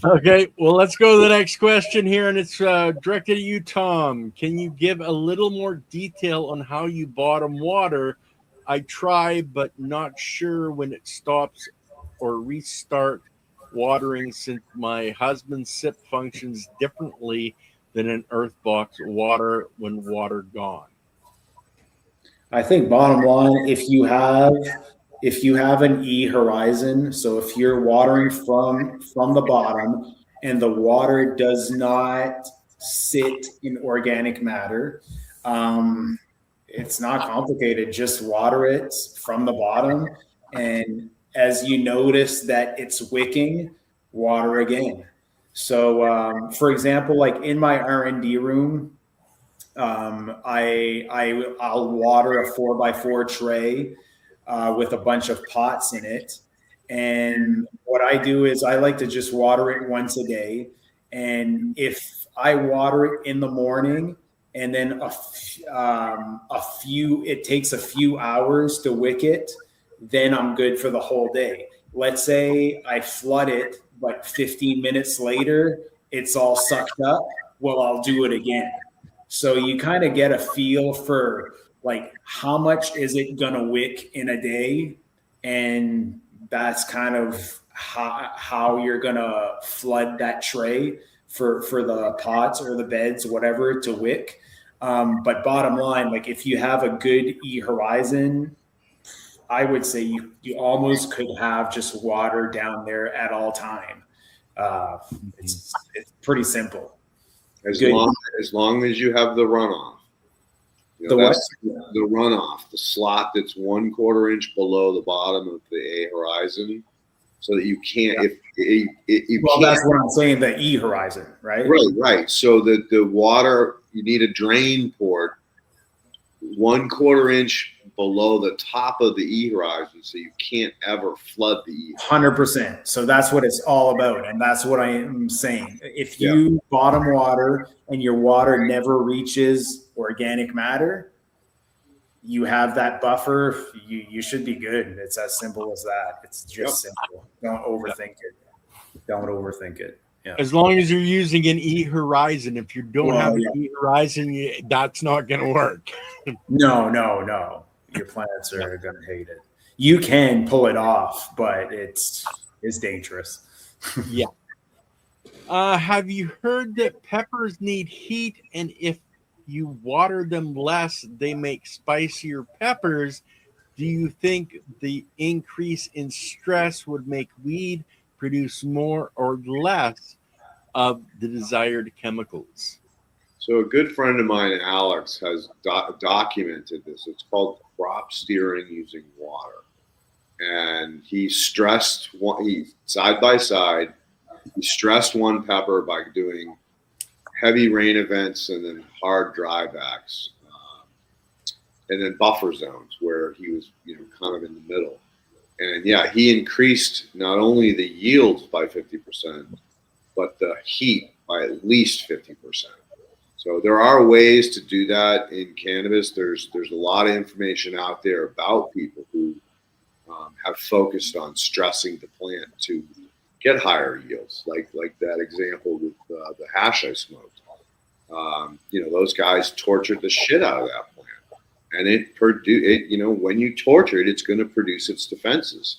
Okay, well, let's go to the next question here, and it's directed at you, Tom. Can you give a little more detail on how you bottom water? I try, but not sure when it stops or restart watering since my husband's sip functions differently than an earth box water when water gone. I think bottom line, if you have an E horizon, so if you're watering from the bottom and the water does not sit in organic matter, it's not complicated. Just water it from the bottom, and as you notice that it's wicking, water again. So, for example, like in my R&D room, I'll water a 4x4 tray with a bunch of pots in it. And what I do is I like to just water it once a day. And if I water it in the morning and then it takes a few hours to wick it, then I'm good for the whole day. Let's say I flood it, but 15 minutes later, it's all sucked up. Well, I'll do it again. So you kind of get a feel for like how much is it gonna wick in a day, and that's kind of how you're gonna flood that tray for the pots or the beds, whatever, to wick. But bottom line, like if you have a good E horizon, I would say you almost could have just water down there at all time. It's pretty simple. As long as you have the runoff. You know, that's the runoff, the slot that's 1/4 inch below the bottom of the A horizon, so that you can't. That's what I'm saying. The E horizon, right? Right. So that the water, you need a drain port 1/4 inch below the top of the E horizon, so you can't ever flood the E. 100%. So that's what it's all about, and that's what I am saying. If you bottom water and your water never reaches organic matter, you have that buffer. You should be good. It's as simple as that. It's just simple. Don't overthink it. Don't overthink it. Yeah. As long as you're using an E horizon, if you don't have an E horizon, that's not going to work. No. Your plants are going to hate it. You can pull it off, but it's dangerous. Yeah. Have you heard that peppers need heat, and if you water them less, they make spicier peppers? Do you think the increase in stress would make weed produce more or less of the desired chemicals? So a good friend of mine, Alex, has documented this. It's called crop steering using water. And he stressed side by side, he stressed one pepper by doing heavy rain events and then hard drybacks, and then buffer zones where he was, kind of in the middle. And he increased not only the yields by 50%, but the heat by at least 50%. So there are ways to do that in cannabis. There's a lot of information out there about people who have focused on stressing the plant to get higher yields, like that example with the hash I smoked. Those guys tortured the shit out of that plant, and when you torture it, it's going to produce its defenses.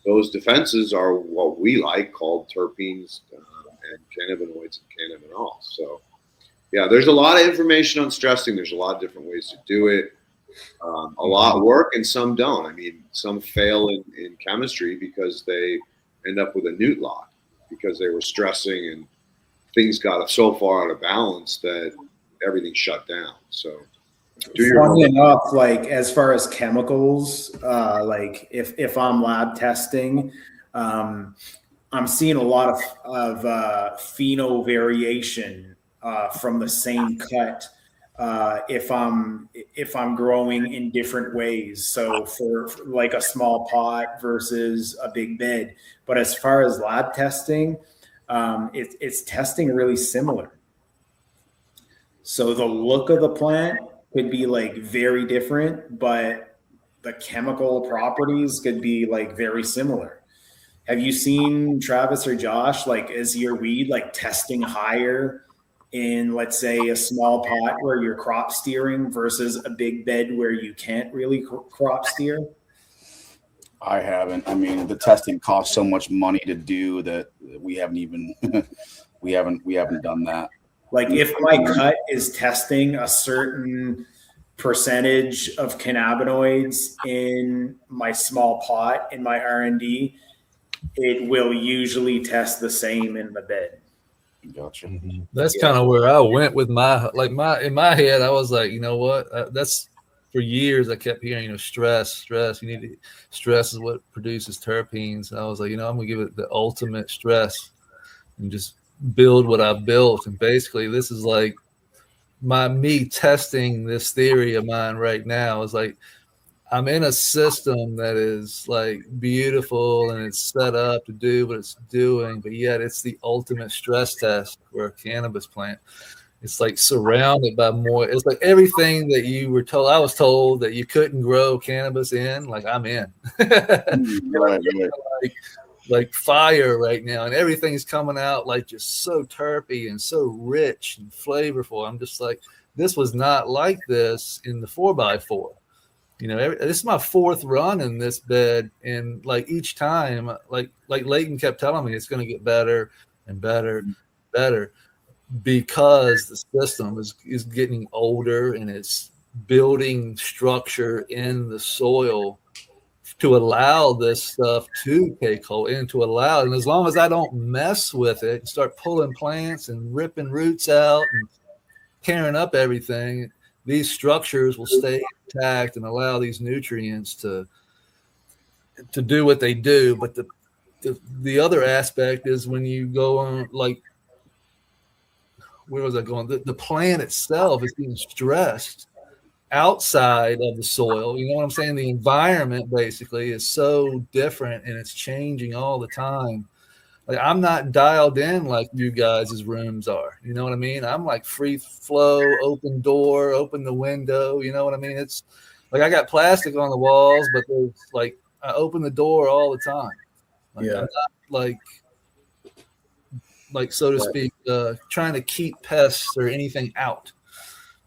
Those defenses are what we called terpenes and cannabinoids and cannabinols. So. Yeah, there's a lot of information on stressing. There's a lot of different ways to do it. A lot work and some don't. I mean, some fail in chemistry because they end up with a newt lock because they were stressing and things got so far out of balance that everything shut down. So, funny enough, like as far as chemicals, like if I'm lab testing, I'm seeing a lot of pheno variation. From the same cut, if I'm growing in different ways, so for like a small pot versus a big bed. But as far as lab testing, it's testing really similar. So the look of the plant could be like very different, but the chemical properties could be like very similar. Have you seen Travis or Josh, like, is your weed like testing higher in, let's say, a small pot where you're crop steering versus a big bed where you can't really crop steer? I haven't. I mean, the testing costs so much money to do that we haven't even we haven't done that. Like, if my cut is testing a certain percentage of cannabinoids in my small pot in my R&D, it will usually test the same in the bed. Gotcha. That's kind of where I went with in my head. I was like, you know what? That's for years. I kept hearing, stress. You need to, stress is what produces terpenes. And I was like, I'm gonna give it the ultimate stress and just build what I've built. And basically, this is like me testing this theory of mine right now. Is like I'm in a system that is like beautiful and it's set up to do what it's doing, but yet it's the ultimate stress test for a cannabis plant. It's like surrounded by more. It's like everything that you were told. I was told that you couldn't grow cannabis in. Like I'm in. Right. Like fire right now, and everything's coming out like just so terpy and so rich and flavorful. I'm just like, this was not like this in the 4x4. This is my fourth run in this bed, and like each time, like Leighton kept telling me, it's going to get better and better and better because the system is getting older and it's building structure in the soil to allow this stuff to take hold and to allow it. And as long as I don't mess with it and start pulling plants and ripping roots out and tearing up everything, these structures will stay intact and allow these nutrients to do what they do. But the other aspect is when you go on, like, where was I going? The plant itself is being stressed outside of the soil. You know what I'm saying? The environment basically is so different and it's changing all the time. Like I'm not dialed in like you guys' rooms are. You know what I mean? I'm like free flow, open door, open the window. You know what I mean? It's like I got plastic on the walls, but there's like I open the door all the time. Like, I'm not like so to speak, trying to keep pests or anything out.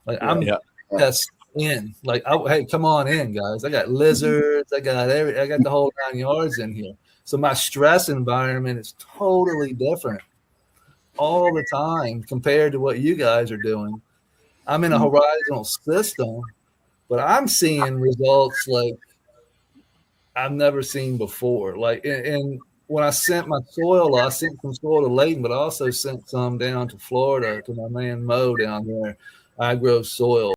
Like I'm pests in. Like, hey, come on in, guys. I got lizards. I got the whole 9 yards in here. So my stress environment is totally different all the time compared to what you guys are doing. I'm in a horizontal system, but I'm seeing results like I've never seen before. Like, and when I sent my soil, I sent some soil to Leighton, but I also sent some down to Florida to my man Mo down there. I grow soil.